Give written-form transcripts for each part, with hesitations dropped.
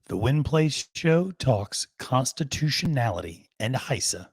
The Win Place Show talks constitutionality and HISA.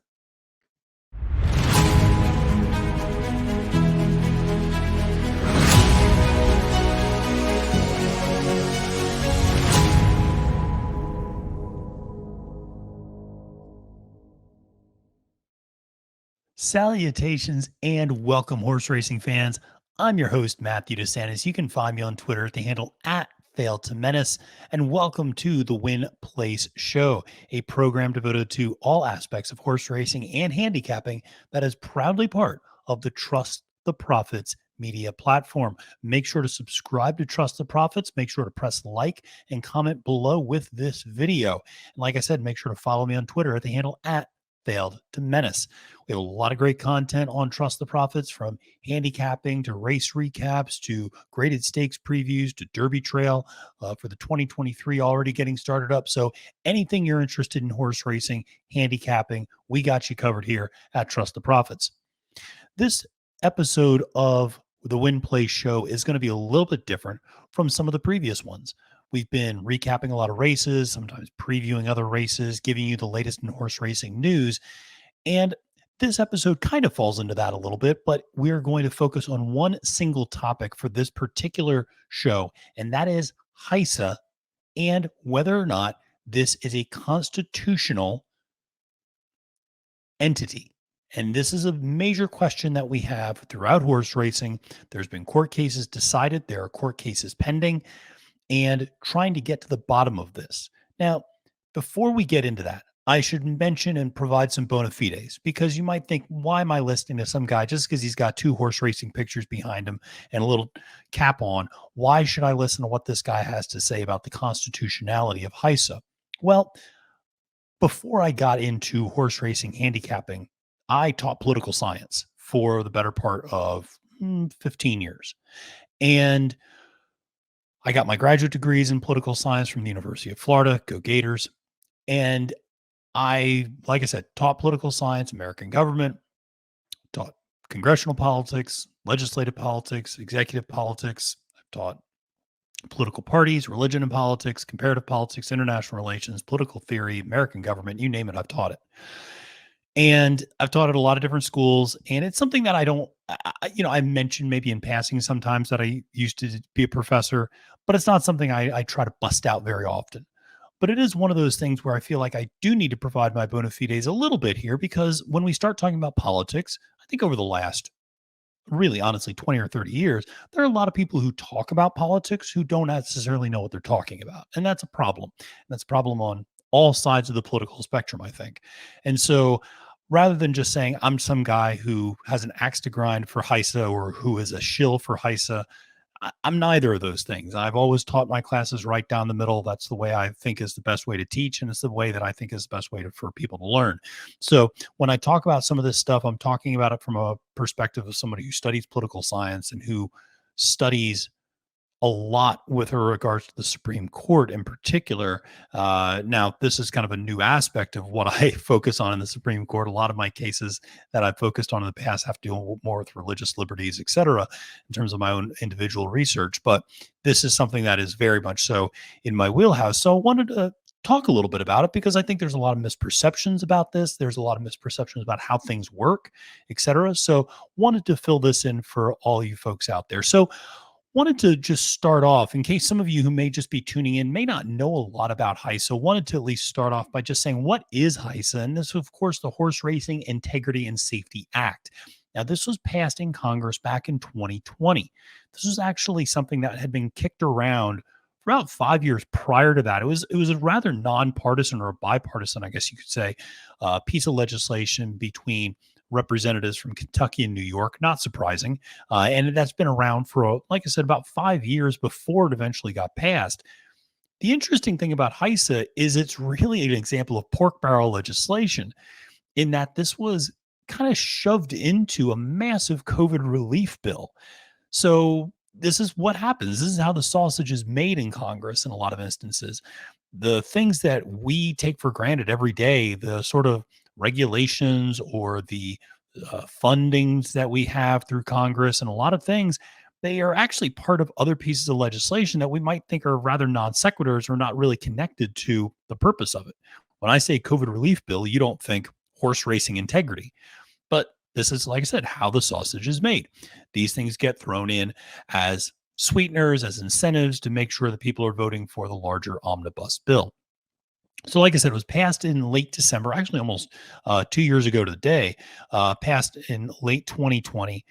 Salutations and welcome, horse racing fans. I'm your host, Matthew DeSantis. You can find me on Twitter at the handle at Fail to Menace. And welcome to the Win Place Show, a program devoted to all aspects of horse racing and handicapping that is proudly part of the Trust the Profits media platform. Make sure to subscribe to Trust the Profits. Make sure to press like and comment below with this video. And like I said, make sure to follow me on Twitter at the handle at Failed to Menace. We have a lot of great content on Trust the Profits, from handicapping to race recaps to graded stakes previews to Derby Trail for the 2023 already getting started up. So anything you're interested in horse racing, handicapping, we got you covered here at Trust the Profits. This episode of the Win Play Show is going to be a little bit different from some of the previous ones. We've been recapping a lot of races, sometimes previewing other races, giving you the latest in horse racing news. And this episode kind of falls into that a little bit, but we're going to focus on one single topic for this particular show, and that is HISA and whether or not this is a constitutional entity. And this is a major question that we have throughout horse racing. There's been court cases decided, there are court cases pending, and trying to get to the bottom of this. Now, before we get into that, I should mention and provide some bona fides, because you might think, why am I listening to some guy just because he's got two horse racing pictures behind him and a little cap on? Why should I listen to what this guy has to say about the constitutionality of HISA? Well, before I got into horse racing handicapping, I taught political science for the better part of 15 years. And I got my graduate degrees in political science from the University of Florida. Go Gators. And I, like I said, taught political science, American government, taught congressional politics, legislative politics, executive politics. I've taught political parties, religion and politics, comparative politics, international relations, political theory, American government, you name it, I've taught it. And I've taught at a lot of different schools, and it's something that I mentioned maybe in passing sometimes that I used to be a professor, but it's not something I try to bust out very often. But it is one of those things where I feel like I do need to provide my bona fides a little bit here, because when we start talking about politics, I think over the last, really honestly, 20 or 30 years, there are a lot of people who talk about politics who don't necessarily know what they're talking about. And that's a problem. And that's a problem on all sides of the political spectrum, I think. And so rather than just saying I'm some guy who has an axe to grind for HISA or who is a shill for HISA, I'm neither of those things. I've always taught my classes right down the middle. That's the way I think is the best way to teach, and it's the way that I think is the best way for people to learn. So when I talk about some of this stuff, I'm talking about it from a perspective of somebody who studies political science and who studies a lot with regards to the Supreme Court in particular. Now, this is kind of a new aspect of what I focus on in the Supreme Court. A lot of my cases that I've focused on in the past have to do more with religious liberties, et cetera, in terms of my own individual research. But this is something that is very much so in my wheelhouse. So I wanted to talk a little bit about it, because I think there's a lot of misperceptions about this. There's a lot of misperceptions about how things work, et cetera. So wanted to fill this in for all you folks out there. So wanted to just start off, in case some of you who may just be tuning in may not know a lot about HISA, wanted to at least start off by just saying, what is HISA? And this is, of course, the Horse Racing Integrity and Safety Act. Now, this was passed in Congress back in 2020. This was actually something that had been kicked around for about 5 years prior to that. It was a rather nonpartisan, or a bipartisan, I guess you could say, piece of legislation between representatives from Kentucky and New York, not surprising. And that's been around for, like I said, about 5 years before it eventually got passed. The interesting thing about HISA is it's really an example of pork barrel legislation, in that this was kind of shoved into a massive COVID relief bill. So this is what happens. This is how the sausage is made in Congress in a lot of instances. The things that we take for granted every day, the sort of regulations or the fundings that we have through Congress and a lot of things, they are actually part of other pieces of legislation that we might think are rather non sequiturs or not really connected to the purpose of it. When I say COVID relief bill, you don't think horse racing integrity, but this is, like I said, how the sausage is made. These things get thrown in as sweeteners, as incentives to make sure that people are voting for the larger omnibus bill. So, like I said, it was passed in late December, actually almost 2 years ago to the day, passed in late 2020.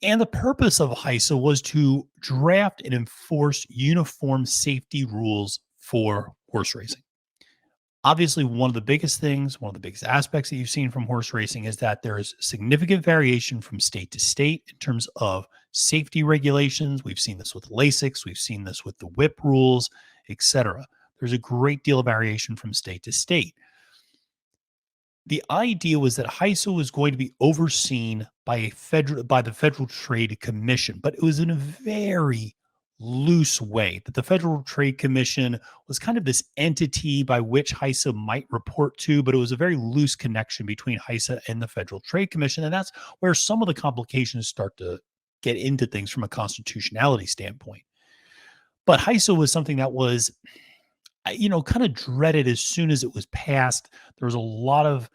And the purpose of HISA was to draft and enforce uniform safety rules for horse racing. Obviously, one of the biggest things, one of the biggest aspects that you've seen from horse racing is that there is significant variation from state to state in terms of safety regulations. We've seen this with LASIX, we've seen this with the whip rules, etc. There's a great deal of variation from state to state. The idea was that HISA was going to be overseen by the Federal Trade Commission, but it was in a very loose way. That the Federal Trade Commission was kind of this entity by which HISA might report to, but it was a very loose connection between HISA and the Federal Trade Commission, and that's where some of the complications start to get into things from a constitutionality standpoint. But HISA was something that was, kind of dreaded as soon as it was passed. There was a lot of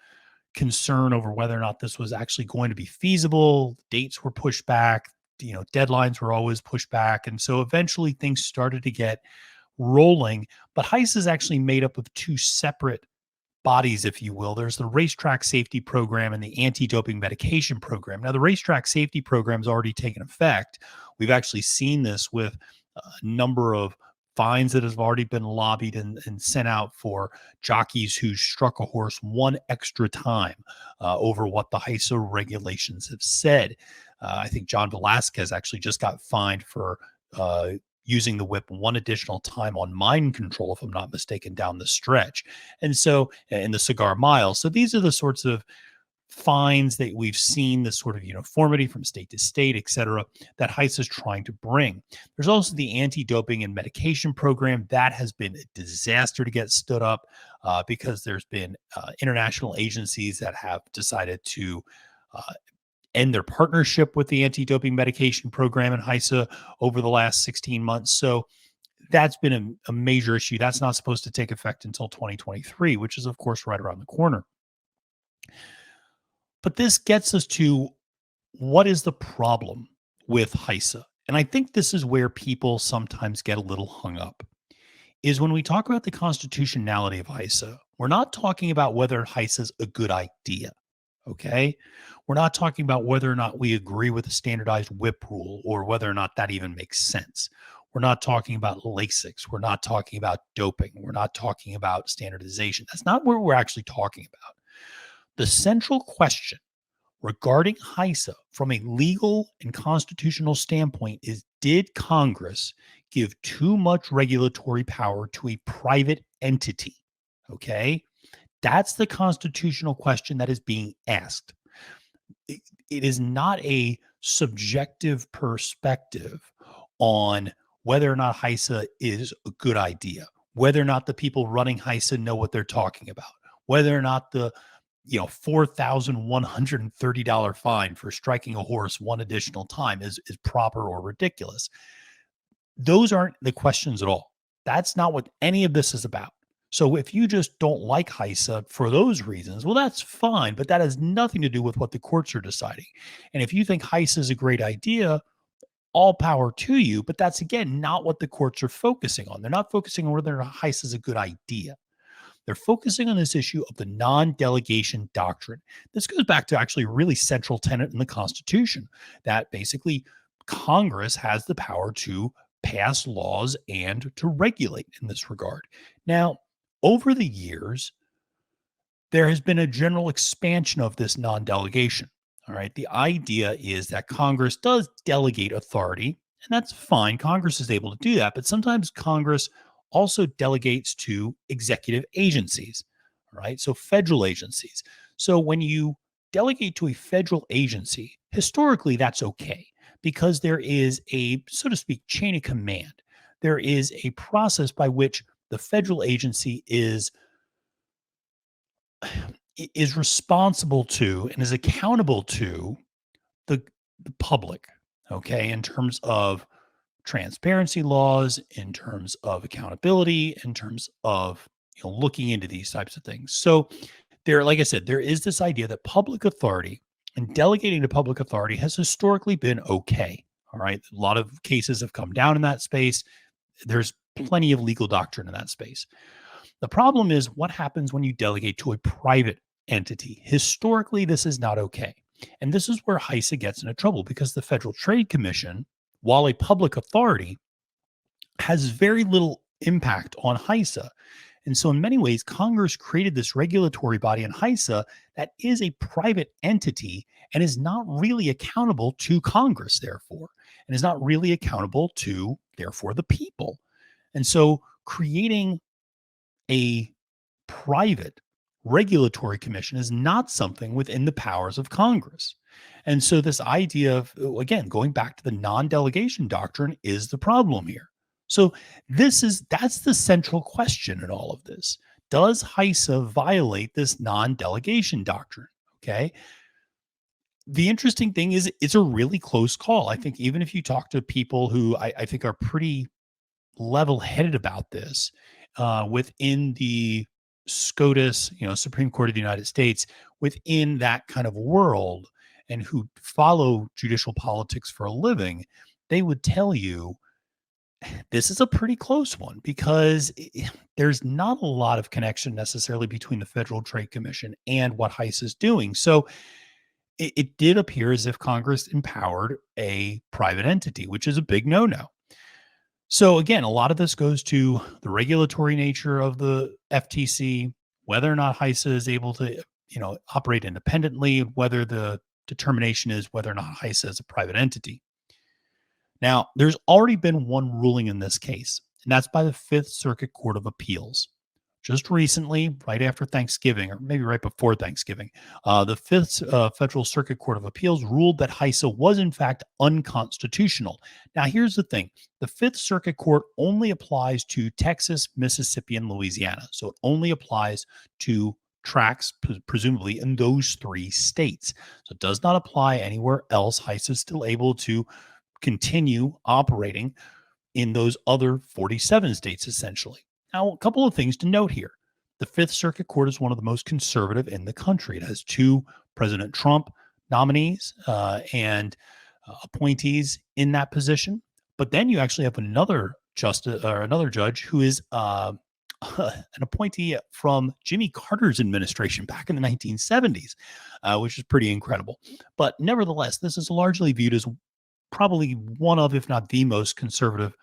concern over whether or not this was actually going to be feasible. Dates were pushed back, deadlines were always pushed back. And so eventually things started to get rolling. But HICE is actually made up of two separate bodies, if you will. There's the racetrack safety program and the anti-doping medication program. Now, the racetrack safety program has already taken effect. We've actually seen this with a number of fines that have already been lobbied and sent out for jockeys who struck a horse one extra time over what the HISA regulations have said. I think John Velasquez actually just got fined for using the whip one additional time on mind control, if I'm not mistaken, down the stretch. And so, in the cigar mile. So these are the sorts of fines that we've seen, this sort of uniformity from state to state, et cetera, that HISA is trying to bring. There's also the anti-doping and medication program. That has been a disaster to get stood up because there's been international agencies that have decided to end their partnership with the anti-doping medication program in HISA over the last 16 months. So that's been a major issue. That's not supposed to take effect until 2023, which is, of course, right around the corner. But this gets us to what is the problem with HISA? And I think this is where people sometimes get a little hung up, is when we talk about the constitutionality of HISA, we're not talking about whether HISA is a good idea. Okay. We're not talking about whether or not we agree with the standardized whip rule or whether or not that even makes sense. We're not talking about LASIX. We're not talking about doping. We're not talking about standardization. That's not what we're actually talking about. The central question regarding HISA from a legal and constitutional standpoint is, did Congress give too much regulatory power to a private entity? Okay. That's the constitutional question that is being asked. It is not a subjective perspective on whether or not HISA is a good idea, whether or not the people running HISA know what they're talking about, whether or not the $4,130 fine for striking a horse one additional time is proper or ridiculous. Those aren't the questions at all. That's not what any of this is about. So if you just don't like HISA for those reasons, well, that's fine, but that has nothing to do with what the courts are deciding. And if you think HISA is a great idea, all power to you, but that's, again, not what the courts are focusing on. They're not focusing on whether HISA is a good idea. They're focusing on this issue of the non-delegation doctrine. This goes back to actually a really central tenet in the Constitution, that basically Congress has the power to pass laws and to regulate in this regard. Now, over the years, there has been a general expansion of this non-delegation. All right. The idea is that Congress does delegate authority, and that's fine. Congress is able to do that, but sometimes Congress also delegates to executive agencies. All right. So federal agencies. So when you delegate to a federal agency, historically, that's okay because there is a, so to speak, chain of command. There is a process by which the federal agency is responsible to and is accountable to the public. okay, in terms of transparency laws, in terms of accountability, in terms of looking into these types of things. So there, like I said, there is this idea that public authority and delegating to public authority has historically been okay. All right. A lot of cases have come down in that space. There's plenty of legal doctrine in that space. The problem is what happens when you delegate to a private entity. Historically, this is not okay. And this is where HISA gets into trouble because the Federal Trade Commission, while a public authority, has very little impact on HISA. And so, in many ways, Congress created this regulatory body in HISA that is a private entity and is not really accountable to Congress, therefore, and is not really accountable to, therefore, the people. And so, creating a private regulatory commission is not something within the powers of Congress. And so, this idea of, again, going back to the non delegation doctrine is the problem here. So, that's the central question in all of this. Does HISA violate this non delegation doctrine? Okay. The interesting thing is, it's a really close call. I think even if you talk to people who I think are pretty level-headed about this within the SCOTUS, Supreme Court of the United States, within that kind of world, and who follow judicial politics for a living, they would tell you this is a pretty close one because there's not a lot of connection necessarily between the Federal Trade Commission and what HICE is doing. So it did appear as if Congress empowered a private entity, which is a big no-no. So again, a lot of this goes to the regulatory nature of the FTC, whether or not HISA is able to, operate independently, whether the determination is whether or not HISA is a private entity. Now, there's already been one ruling in this case, and that's by the Fifth Circuit Court of Appeals. Just recently, right after Thanksgiving, or maybe right before Thanksgiving, the Fifth Federal Circuit Court of Appeals ruled that HISA was in fact unconstitutional. Now, here's the thing. The Fifth Circuit Court only applies to Texas, Mississippi, and Louisiana. So it only applies to tracts, presumably in those three states. So it does not apply anywhere else. HISA is still able to continue operating in those other 47 states, essentially. Now, a couple of things to note here. The Fifth Circuit Court is one of the most conservative in the country. It has two President Trump nominees and appointees in that position. But then you actually have another justice or another judge who is an appointee from Jimmy Carter's administration back in the 1970s, which is pretty incredible. But nevertheless, this is largely viewed as probably one of, if not the most conservative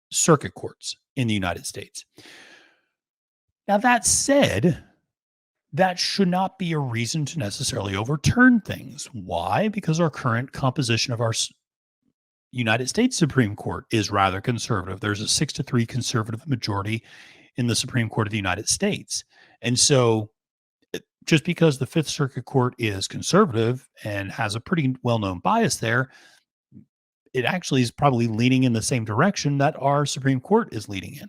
circuit courts in the United States. Now, that said, that should not be a reason to necessarily overturn things. Why? Because our current composition of our United States Supreme Court is rather conservative. There's a 6-3 conservative majority in the Supreme Court of the United States. And so just because the Fifth Circuit Court is conservative and has a pretty well-known bias there, it actually is probably leaning in the same direction that our Supreme Court is leading in.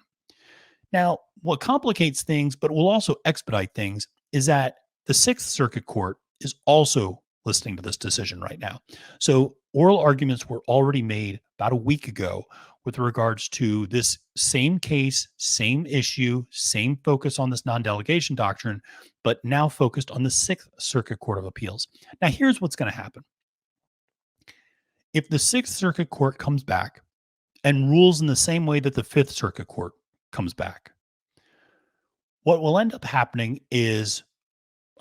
Now, what complicates things, but will also expedite things, is that the Sixth Circuit Court is also listening to this decision right now. So oral arguments were already made about a week ago with regards to this same case, same issue, same focus on this non-delegation doctrine, but now focused on the Sixth Circuit Court of Appeals. Now, here's what's going to happen. If the Sixth Circuit Court comes back and rules in the same way that the Fifth Circuit Court comes back, what will end up happening is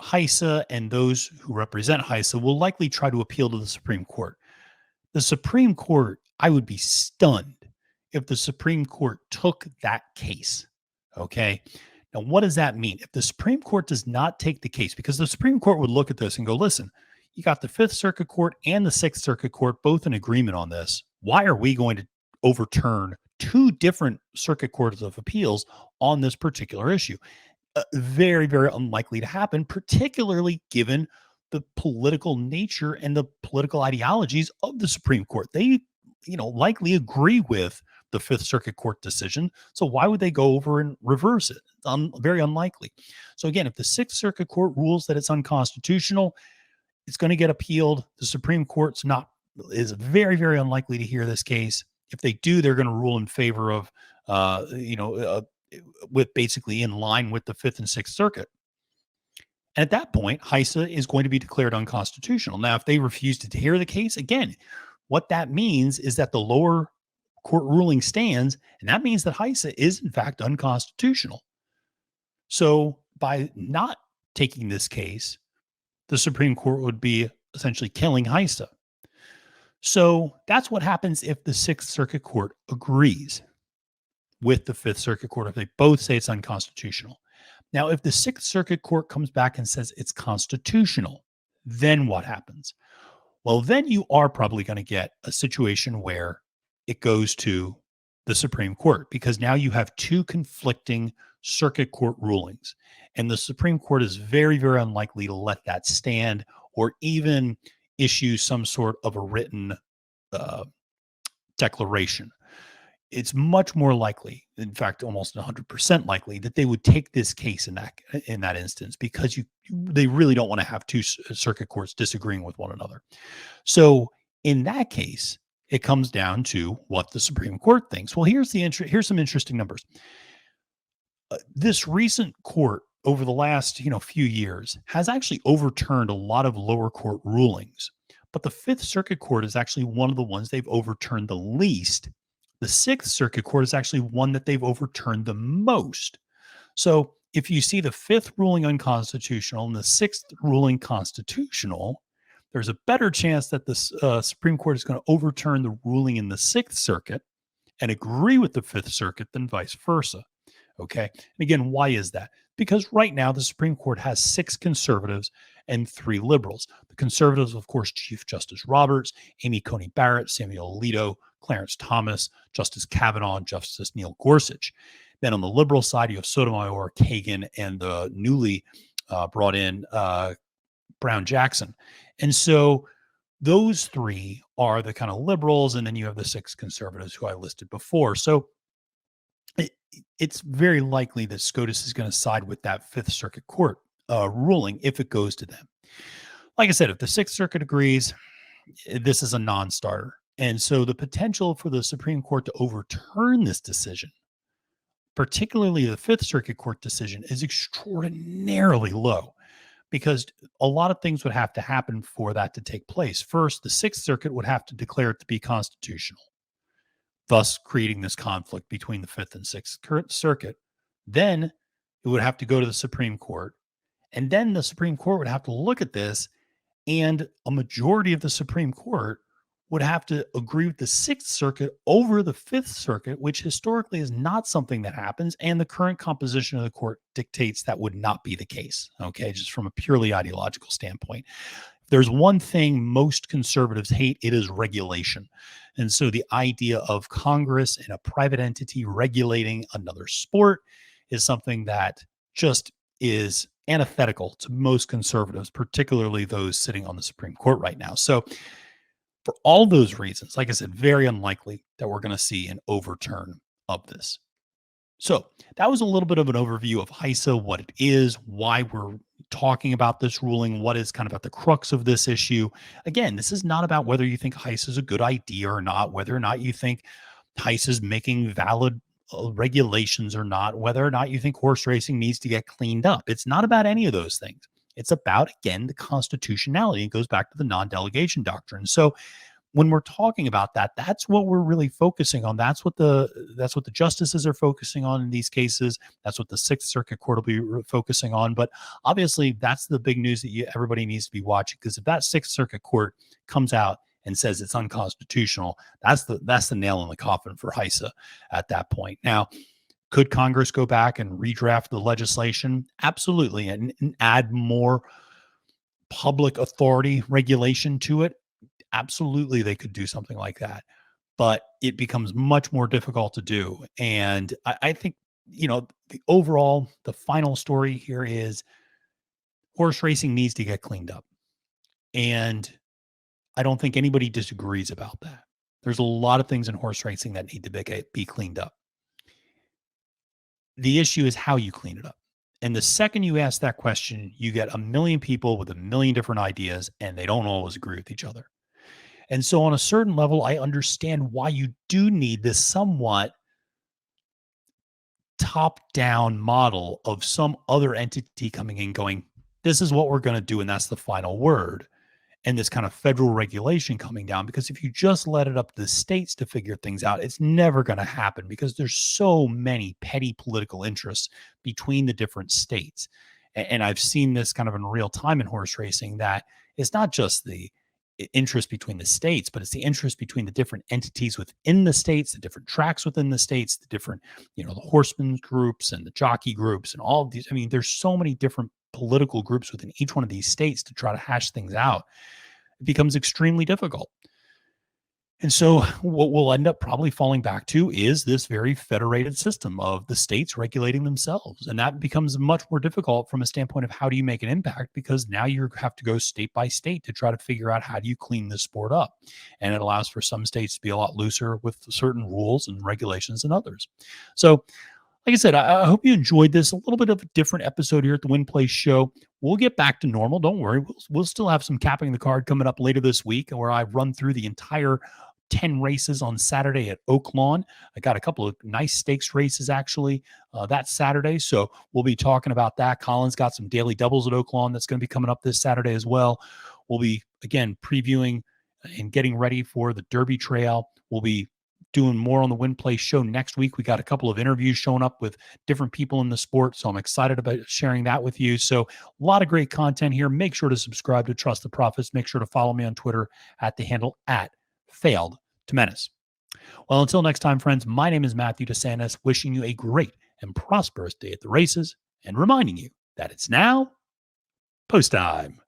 HISA and those who represent HISA will likely try to appeal to the Supreme Court. The Supreme Court, I would be stunned if the Supreme Court took that case. Okay. Now, what does that mean? If the Supreme Court does not take the case, because the Supreme Court would look at this and go, listen, you got the Fifth Circuit Court and the Sixth Circuit Court both in agreement on this. Why are we going to overturn two different circuit courts of appeals on this particular issue? Very, very unlikely to happen, particularly given the political nature and the political ideologies of the Supreme Court. They, likely agree with the Fifth Circuit Court decision. So why would they go over and reverse it? Very unlikely. So again, if the Sixth Circuit Court rules that it's unconstitutional, it's going to get appealed. The Supreme Court's not is very, very unlikely to hear this case. If they do, they're going to rule in favor of, uh, you know, uh, with basically in line with the Fifth and Sixth Circuit. And at that point, HISA is going to be declared unconstitutional. Now, if they refuse to hear the case, again, what that means is that the lower court ruling stands, and that means that HISA is in fact unconstitutional. So by not taking this case, the Supreme Court would be essentially killing HISA. So that's what happens if the Sixth Circuit Court agrees with the Fifth Circuit Court, if they both say it's unconstitutional. Now, if the Sixth Circuit Court comes back and says it's constitutional, then what happens? Well, then you are probably going to get a situation where it goes to the Supreme Court, because now you have two conflicting circuit court rulings. And the Supreme Court is very, very unlikely to let that stand or even issue some sort of a written uh, declaration. It's much more likely, in fact, almost 100% likely, that they would take this case in that instance, because they really don't want to have two circuit courts disagreeing with one another. So in that case, it comes down to what the Supreme Court thinks. Well, here's some interesting numbers. This recent court over the last few years has actually overturned a lot of lower court rulings, but the Fifth Circuit Court is actually one of the ones they've overturned the least. The Sixth Circuit Court is actually one that they've overturned the most. So if you see the fifth ruling unconstitutional and the sixth ruling constitutional, there's a better chance that the Supreme Court is going to overturn the ruling in the Sixth Circuit and agree with the Fifth Circuit than vice versa. Okay. And again, why is that? Because right now the Supreme Court has 6 conservatives and 3 liberals. The conservatives, of course, Chief Justice Roberts, Amy Coney Barrett, Samuel Alito, Clarence Thomas, Justice Kavanaugh, and Justice Neil Gorsuch. Then on the liberal side, you have Sotomayor, Kagan, and the newly brought in Brown Jackson. And so those 3 are the kind of liberals, and then you have the 6 conservatives who I listed before. So it's very likely that SCOTUS is going to side with that Fifth Circuit Court ruling if it goes to them. Like I said, if the Sixth Circuit agrees, this is a non-starter. And so the potential for the Supreme Court to overturn this decision, particularly the Fifth Circuit Court decision, is extraordinarily low, because a lot of things would have to happen for that to take place. First, the Sixth Circuit would have to declare it to be constitutional, thus creating this conflict between the Fifth and Sixth Circuit. Then it would have to go to the Supreme Court. And then the Supreme Court would have to look at this, and a majority of the Supreme Court would have to agree with the Sixth Circuit over the Fifth Circuit, which historically is not something that happens. And the current composition of the court dictates that would not be the case. Okay, just from a purely ideological standpoint. There's one thing most conservatives hate, it is regulation. And so the idea of Congress and a private entity regulating another sport is something that just is antithetical to most conservatives, particularly those sitting on the Supreme Court right now. So for all those reasons, like I said, very unlikely that we're going to see an overturn of this. So that was a little bit of an overview of HISA, what it is, why we're talking about this ruling, what is kind of at the crux of this issue. Again, this is not about whether you think HISA is a good idea or not, whether or not you think HISA is making valid regulations or not, whether or not you think horse racing needs to get cleaned up. It's not about any of those things. It's about, again, the constitutionality. It goes back to the non-delegation doctrine. So when we're talking about that, that's what we're really focusing on. That's what the justices are focusing on in these cases. That's what the Sixth Circuit Court will be focusing on. But obviously, that's the big news that everybody needs to be watching, because if that Sixth Circuit Court comes out and says it's unconstitutional, that's the nail in the coffin for HISA at that point. Now, could Congress go back and redraft the legislation? Absolutely, and add more public authority regulation to it? Absolutely, they could do something like that, but it becomes much more difficult to do. And I think, the final story here is horse racing needs to get cleaned up. And I don't think anybody disagrees about that. There's a lot of things in horse racing that need to be cleaned up. The issue is how you clean it up. And the second you ask that question, you get a million people with a million different ideas, and they don't always agree with each other. And so, on a certain level, I understand why you do need this somewhat top down model of some other entity coming in going, this is what we're going to do. And that's the final word. And this kind of federal regulation coming down, because if you just let it up to the states to figure things out, it's never going to happen because there's so many petty political interests between the different states. And I've seen this kind of in real time in horse racing, that it's not just the interest between the states, but it's the interest between the different entities within the states, the different tracks within the states, the different, the horsemen groups and the jockey groups and all of these. I mean, there's so many different political groups within each one of these states to try to hash things out. It becomes extremely difficult. And so, what we'll end up probably falling back to is this very federated system of the states regulating themselves. And that becomes much more difficult from a standpoint of how do you make an impact, because now you have to go state by state to try to figure out how do you clean this sport up. And it allows for some states to be a lot looser with certain rules and regulations than others. So, like I said, I hope you enjoyed this. A little bit of a different episode here at the Win Play Show. We'll get back to normal. Don't worry. We'll still have some capping the card coming up later this week, where I run through the entire 10 races on Saturday at Oaklawn. I got a couple of nice stakes races actually that Saturday. So we'll be talking about that. Colin's got some daily doubles at Oaklawn that's going to be coming up this Saturday as well. We'll be, again, previewing and getting ready for the Derby Trail. We'll be doing more on the Win Play Show next week. We got a couple of interviews showing up with different people in the sport, so I'm excited about sharing that with you. So a lot of great content here. Make sure to subscribe to Trust the Profits. Make sure to follow me on Twitter at the handle at Failed to Menace. Well, until next time, friends, my name is Matthew DeSantis, wishing you a great and prosperous day at the races and reminding you that it's now post time.